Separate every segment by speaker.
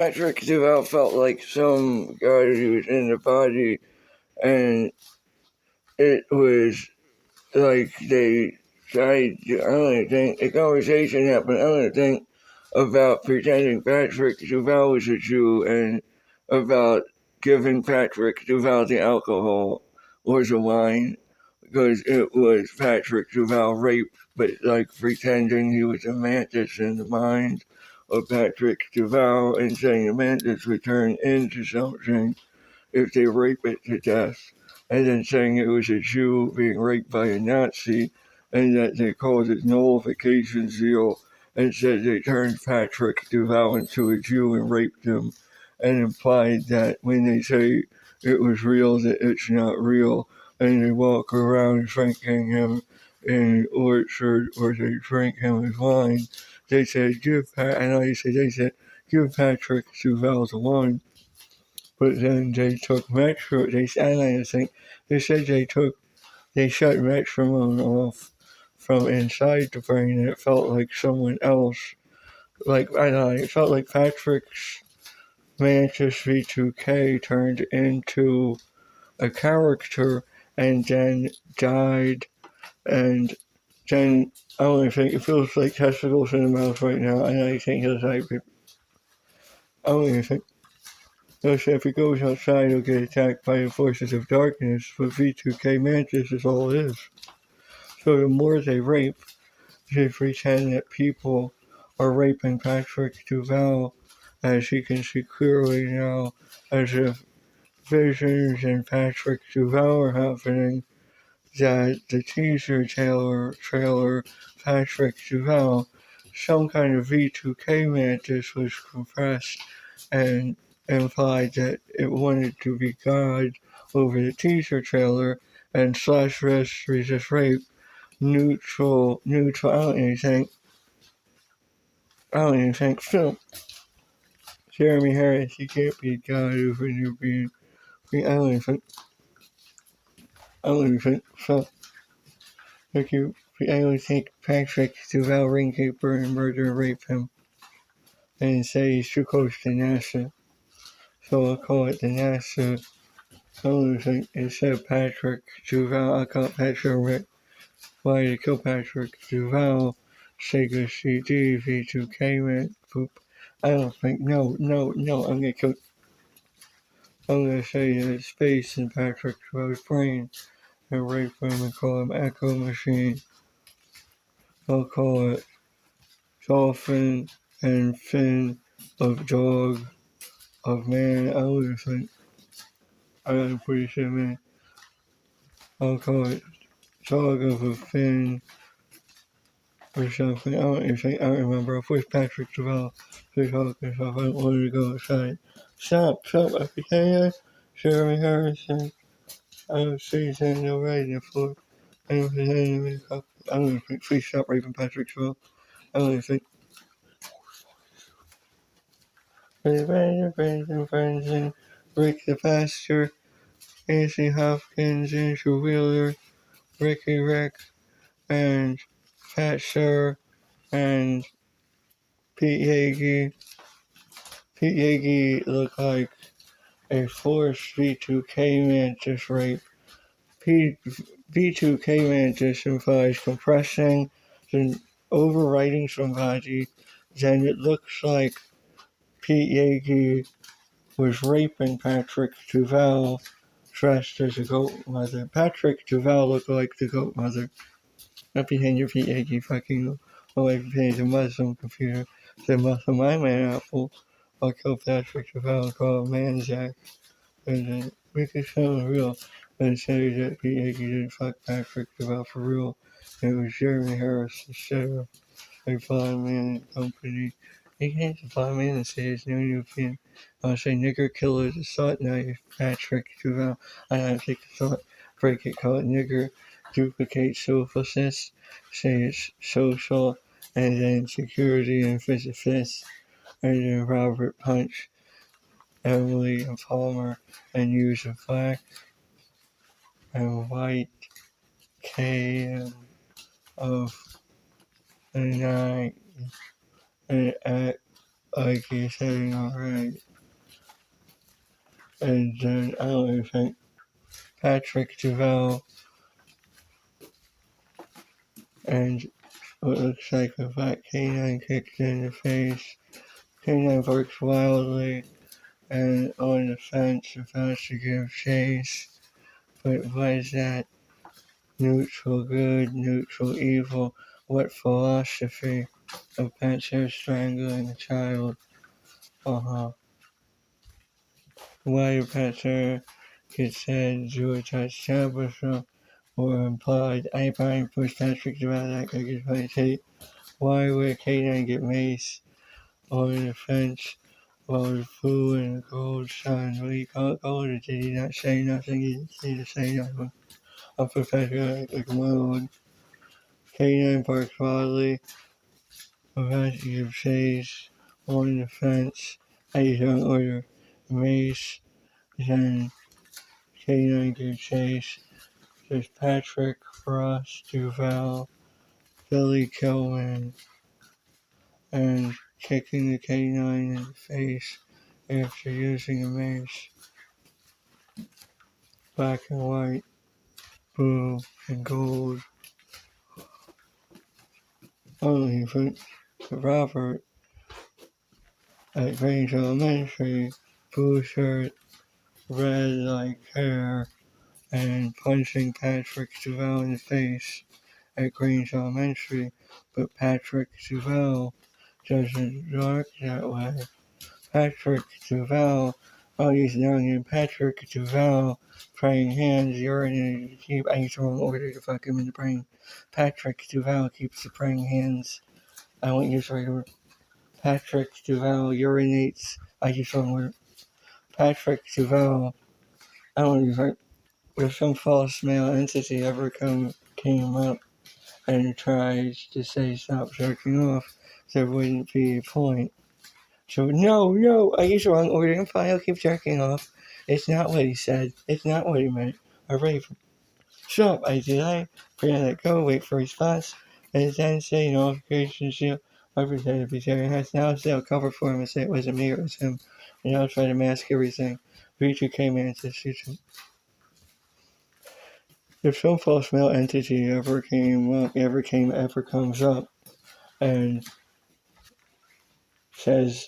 Speaker 1: Patrick Duval felt like some guy who was in the body, and it was like they tried to, I don't think, a conversation happened, I don't think, about pretending Patrick Duval was a Jew and about giving Patrick Duval the alcohol or the wine because it was Patrick Duval raped, but like pretending he was a mantis in the mind of Patrick Duval and saying the mantis would turn into something if they rape it to death, and then saying it was a Jew being raped by a Nazi, and that they called it nullification zeal, and said they turned Patrick Duval into a Jew and raped him, and implied that when they say it was real, that it's not real, and they walk around drinking him in an orchard, or they drink him as wine. They said, they said, give Patrick Duval the wine. But then they took metro. They said they shut metronome off from inside the brain, and it felt like someone else. It felt like Patrick's Mantis v2k turned into a character and then died, and then I don't think it feels like testicles in the mouth right now, and I think he'll die. I don't think. So if he goes outside, he'll get attacked by the forces of darkness, but v2k Mantis is all it is. So the more they rape, they pretend that people are raping Patrick Duval, as he can see clearly now, as if visions and Patrick Duval are happening, that the teaser trailer Patrick Duval, some kind of v2k Mantis was compressed and implied that it wanted to be God over the teaser trailer, and slash resist rape, neutral, I don't even think, Phil. Jeremy Harris, you can't be God over you being, I don't even think, so, like you, I don't think Patrick Duval ringkeeper and murder and rape him, and say he's too close to NASA, so I'll call it the NASA. I don't think it said Patrick Duval. I call it Patrick Rick. Why to kill Patrick Duval? Sega CD V2K man. Poop. I don't think. No. I'm gonna kill. I'm gonna say that space in Patrick Duval's brain and rape him and call him Echo Machine. I'll call it Dolphin and Fin of Dog of Man. I don't think. I'm pretty sure, man. I'll call it Dog of a Fin or something. I don't remember. I'll push Patrick Duval to talk and stuff. I don't want to go outside. Stop, FPK, Jeremy Harrison. I don't see Daniel radio for. I don't think. Please stop raping Patrick Duval. I don't think. Friends and Rick the Pastor, Anthony Hopkins, Andrew Wheeler, Ricky Rick, and Pat Sir, and Pete Yagi. Pete Yagi looked like a forced v2k Mantis rape. v2k Mantis implies compressing, then overwriting somebody. Then it looks like Pete Yagi was raping Patrick Duval dressed as a goat mother. Patrick Duval looked like the goat mother. Not behind your Pete Yagi fucking away behind the Muslim computer. The Muslim my man apple. I'll kill Patrick Duval and call him Manzac. And then make it sound real and say that Pete Yagi didn't fuck Patrick Duval for real. It was Jeremy Harris instead of a blind man in company. He can't a blind man and say his new European. I'll say nigger killer, assault knife, Patrick Duval. I don't take the thought, break it, call it nigger, duplicate selflessness, say it's social, and then security and physicist, and then Robert Punch, Emily and Palmer, and use of black and white KM of the night and at like you're saying already. And then I don't even think Patrick Duval and what looks like a fat canine kicked in the face. Canine barks wildly and on the fence about to give chase. But was that neutral good, neutral evil? What philosophy of Panther strangling a child? Why Panther get said to a touch Tabitha or implied I probably pushed Patrick around that guy gets my tape. Why would K9 get mace on the fence while the blue and the gold sun? What do you call it gold? Or did he not say nothing? He didn't need to say nothing. I'm Professor like a moron. K9 barks wildly about to give chase on the fence. I don't order mace. Then K9 gives chase. There's Patrick, Frost, Duval, Billy Kilman, and kicking the K9 in the face after using a mace. Black and white, blue and gold. Only for Robert at Grange Elementary, blue shirt, red like hair, and punching Patrick Duval in the face at Grange Elementary, but Patrick Duval doesn't work that way. Patrick Duval, he's young and Patrick Duval, praying hands, urinating to keep, I used the wrong order to fuck him in the brain. Patrick Duval keeps the praying hands. I won't use the right order. Patrick Duval urinates, I used the wrong order. Patrick Duval, I don't use right. If some false male entity ever came up and tries to say stop jerking off, there wouldn't be a point. So, no, I used the wrong order. I'm fine, I'll keep jerking off. It's not what he said. It's not what he meant. Alright, shut up, I let it go, wait for response, and then say notification shield. I pretend to be sharing has now still cover for him and say it wasn't me, it was him. And I'll try to mask everything. v2k man says future. If some false male entity ever comes up and says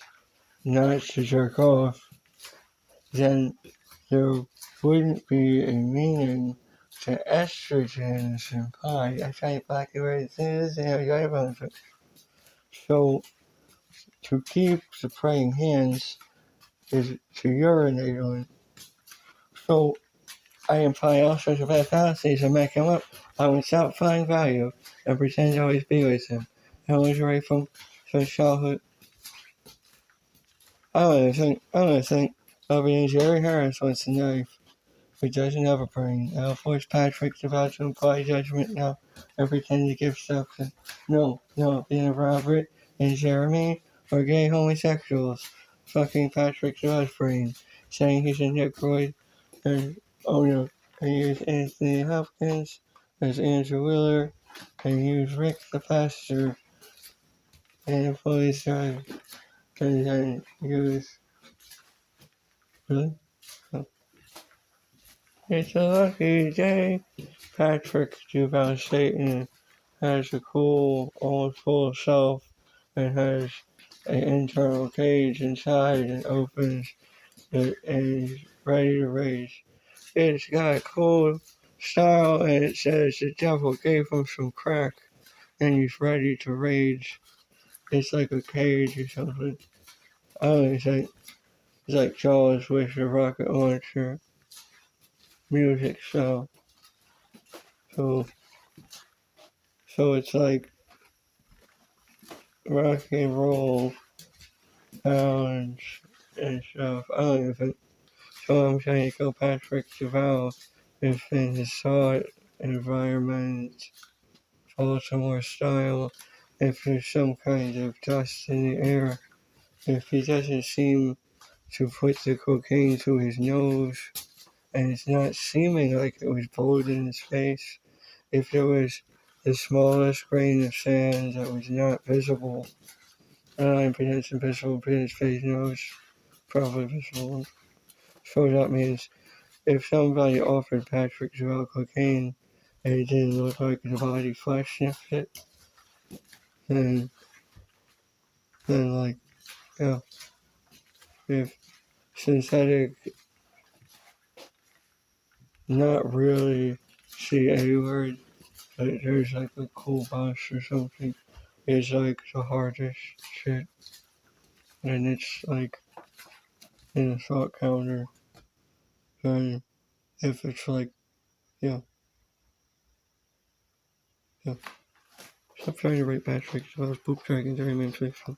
Speaker 1: not to jerk off, then there wouldn't be a meaning to estrogens implied. I try to black it right as it. So to keep the praying hands is to urinate on. So I imply all sorts of bad fallacies and make him up. I would stop finding value and pretend to always be with him. I was right from childhood. I don't think of being Jerry Harris wants a knife, who doesn't have a brain. I'll force Patrick about to imply judgment now and pretend to give substance. No, being Robert and Jeremy are gay homosexuals. Fucking Patrick Shaw's brain, saying he's a Negroid, and and use Anthony Hopkins as Andrew Wheeler, and use Rick the Pastor and the police drive, and then use really? Oh. It's a lucky day. Patrick Duval Satan has a cool, old full self and has an internal cage inside and opens it and is ready to raise. It's got cool style and it says the devil gave him some crack and he's ready to rage. It's like a cage or something. I don't think it's like Jaws with the rocket launcher music style. So it's like rock and roll sounds and stuff. I don't even think. So I'm trying to go Patrick Duval within his thought environment, Baltimore style. If there's some kind of dust in the air, if he doesn't seem to put the cocaine to his nose, and it's not seeming like it was blowed in his face, if there was the smallest grain of sand that was not visible 9% invisible, but face knows probably visible. So what that means, if somebody offered Patrick Joel cocaine and it didn't look like the body flesh sniffed it, then like, yeah, if synthetic, not really CA word, but there's like a cool bus or something, is like the hardest shit, and it's like in a thought counter, and if it's like, yeah, stop trying to write Patrick Joel's poop dragons are immensely fun.